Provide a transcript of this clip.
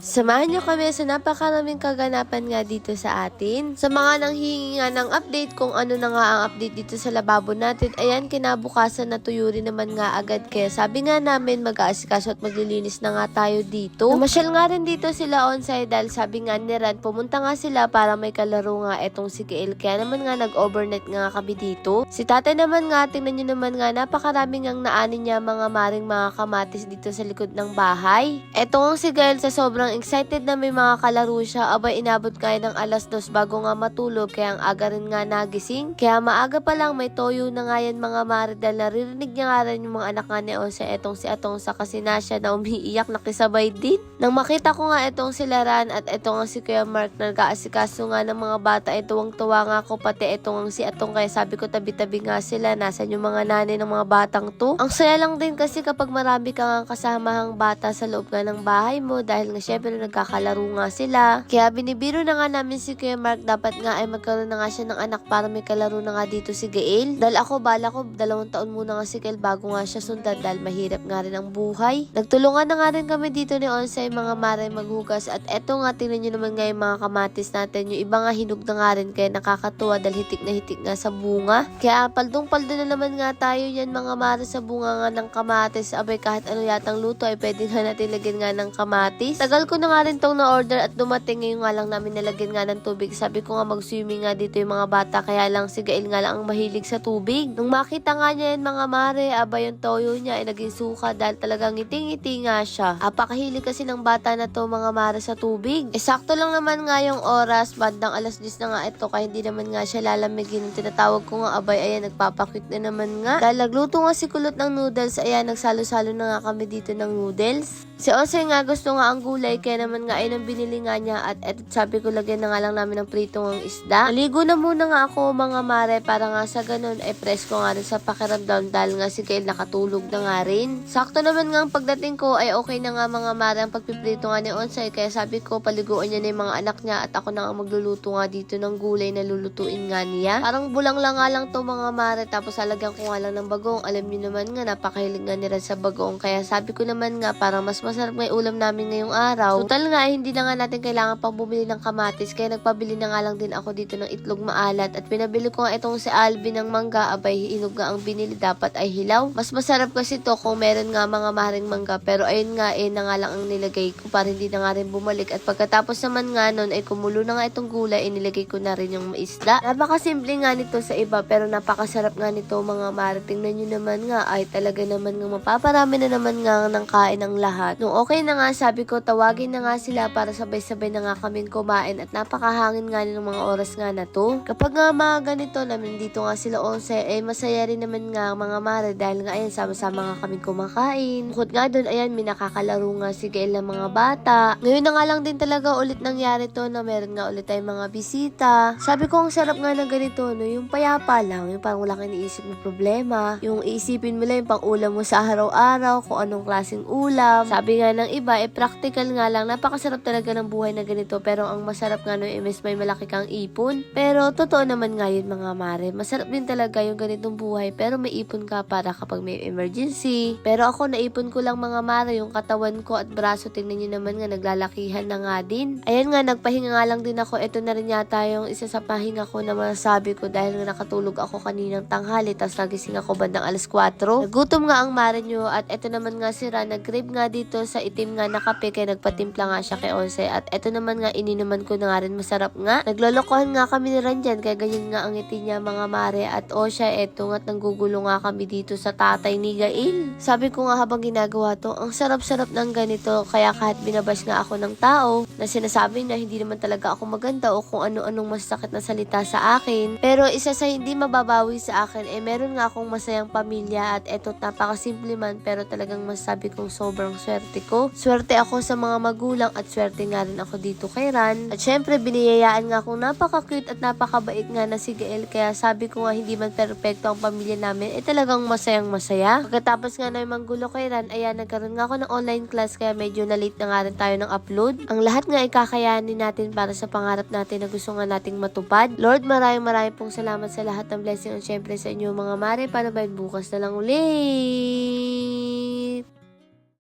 Samahan niyo kami sa napakaraming kaganapan nga dito sa atin. Sa mga nanghihingi nga ng update kung ano na nga ang update dito sa lababo natin, ayan, kinabukasan natuyo rin naman nga agad. Kaya sabi nga namin mag-aasikaso at maglilinis na nga tayo dito. Namasyal nga rin dito sila onsite dahil sabi nga ni Ran, pumunta nga sila para may kalaro nga etong si Kiel. Kaya naman nga nag-overnight nga kami dito. Si tatay naman nga, tingnan nyo naman nga, napakaraming ang naanin niya mga maring mga kamatis dito sa likod ng bahay. Etong si Gael sa sobrang excited na may mga kalaro siya, abay inabot kaya ng 2:00 bago nga matulog, kaya ang aga rin nga nagising. Kaya maaga pa lang may toyo na nga yan mga mare, dahil naririnig niya nga rin yung mga anak nga ni Onse, etong si Atongsa kasi na siya na umiiyak, nakisabay din. Nang makita ko nga etong si Laran at etong nga si Kuya Mark nag-aasikaso nga ng mga bata, tuwang-tuwa nga ako, pati etong si Atong, kaya sabi ko tabi-tabi nga sila, nasan yung mga nanay ng mga batang to. Ang saya lang din kasi kapag marami ka nga kasamahang bata sa loob nga ng bahay mo, dahil nga syempre nagkakalaro nga sila. Kaya binibiro na nga namin si Kuya Mark, dapat nga ay magkaroon na nga siya ng anak para may kalaro na nga dito si Gael. Dahil ako bala ko 2 taon muna nga si Gael bago nga siya sundan, dahil mahirap nga rin ang buhay. Nagtulungan na nga rin kami dito ni Onsay mga mare maghugas, at eto nga tingnan nyo naman nga yung mga kamatis natin, yung iba nga hinog na nga rin, kaya nakakatuwa dahil hitik na hitik nga sa bunga. Kaya paldong-paldo na naman nga tayo yan mga mare sa bunga nga ng kamatis. Abay kahit ano yatang luto ay pwede nga natin lagyan nga ng kamatis. Tagal ko na nga rin tong na-order at dumating, ngayon nga lang namin nalagyan nga ng tubig. Sabi ko nga mag-swimming nga dito yung mga bata, kaya lang si Gael nga lang ang mahilig sa tubig. Nung makita nga niya yan mga mare, abay yung toyo niya ay naging suka dahil talagang ngiti-ngiti nga siya. Apakahilig kasi ng bata na to mga mare sa tubig. Sakto lang naman nga yung oras, bandang 10:00 na nga ito, kaya hindi naman nga siya lalamigin. Yung tinatawag ko nga, abay ayan, nagpapakit na naman nga. Dahil nagluto nga si Kulot ng noodles, ayan, nagsalo-salo na nga kami dito ng noodles. Si Ose nga gusto nga ang gulay, kaya naman nga ay nang binili nga niya, at eto sabi ko lagyan na nga lang namin ng pritong ang isda. Naligo na muna nga ako mga mare para nga sa ganun ay press ko nga rin sa pakiramdam, dahil nga si Gael nakatulog na nga rin. Sakto naman nga ang pagdating ko ay okay na nga mga mare ang pagpiprito nga ni Onsay, kaya sabi ko paliguan niya na yung mga anak niya at ako na nga magluluto nga dito ng gulay na lulutuin nga niya. Parang bulang lang nga lang to mga mare, tapos alagyan ko nga lang ng bagong. Alam niyo naman nga napakahilig nga nila sa bagong, kaya sabi ko naman nga para mas masarap may ulam namin ngayong araw. Total nga hindi na nga natin kailangan pang bumili ng kamatis, kaya nagpabili na nga lang din ako dito ng itlog maalat, at pinabili ko nga itong si Alvin ng mangga. Abay hinog nga ang binili, dapat ay hilaw. Mas masarap kasi to kung meron nga mga maring mangga, pero ayun nga na nga lang ang nilagay ko para hindi na nga rin bumalik. At pagkatapos naman nga nun ay kumulo na nga itong gulay, inilagay ko na rin yung isda. Napakasimple nga nito sa iba, pero napakasarap nga nito mga mare. Tingnan nyo naman nga, ay talaga naman nga mapaparami na naman nga ng kain ang lahat. Nung okay na nga, sabi ko tawagin na nga sila para sabay-sabay na nga kaming kumain, at napakahangin nga ng mga oras nga na to. Kapag nga mga ganito namin dito nga sila Onse, masaya rin naman nga mga mare, dahil nga ayan sama-sama nga kaming kumakain. Bukod nga doon, ayan, may nakakalaro nga si Gael ng mga bata. Ngayon na nga lang din talaga ulit nangyari to na meron nga ulit tayong mga bisita. Sabi ko ang sarap nga ng ganito, no, yung payapa lang, yung parang wala kang iniisip na problema, yung iisipin mo lang yung pang ulam mo sa araw-araw, kung anong klaseng ulam. Sabi nga ng iba, practical nga lang, napakasarap talaga ng buhay na ganito, pero ang masarap nga no, may malaki kang ipon. Pero totoo naman nga yun mga mare, masarap din talaga yung ganitong buhay, pero may ipon ka para kapag may emergency. Pero ako naipon ko lang mga mare, yung katawan ko at braso, tingnan nyo naman nga naglalakihan na nga din. Ayan nga, nagpahinga nga lang din ako. Ito na rin yata yung isa sa pahinga ko na masasabi ko, dahil nga nakatulog ako kaninang tanghali, tapos nagising ako bandang 4:00. Nagutom nga ang mare nyo, at ito naman nga si Ran, nag-crave nga dito sa itim nga na kape, kaya nagpatimpla nga siya kay Onse, at ito naman nga ininuman ko na nga rin, masarap nga. Naglolokohan nga kami ni Ran dyan, kaya ganyan nga ang ngiti niya mga mare. At siya, eto nga't nanggugulo nga kami dito sa tatay ni Gael. Sabi ko nga habang ginagawa to, ang sarap-sarap ng ganito, kaya kahit binabash nga ako ng tao na sinasabi na hindi naman talaga ako maganda o kung ano-anong masakit na salita sa akin, pero isa sa hindi mababawi sa akin, meron nga akong masayang pamilya, at eto napakasimple man, pero talagang masasabi kong sobrang swerte ko. Swerte ako sa mga magulang, at swerte nga rin ako dito kay Ran. At syempre biniyayaan nga akong napaka-cute at napakabait nga na si Gael, kaya sabi ko nga hindi man perfecto ang pamilya namin, talagang masayang masaya. Pagkatapos nga na manggulo kay Ran, ayan, nagkaroon nga ako ng online class, kaya medyo na late na nga rin tayo ng upload. Ang lahat nga ay kakayanin natin para sa pangarap natin na gusto nga nating matupad. Lord, maraming pong salamat sa lahat ng blessing, at syempre sa inyo mga mare, para bukas na lang ulit.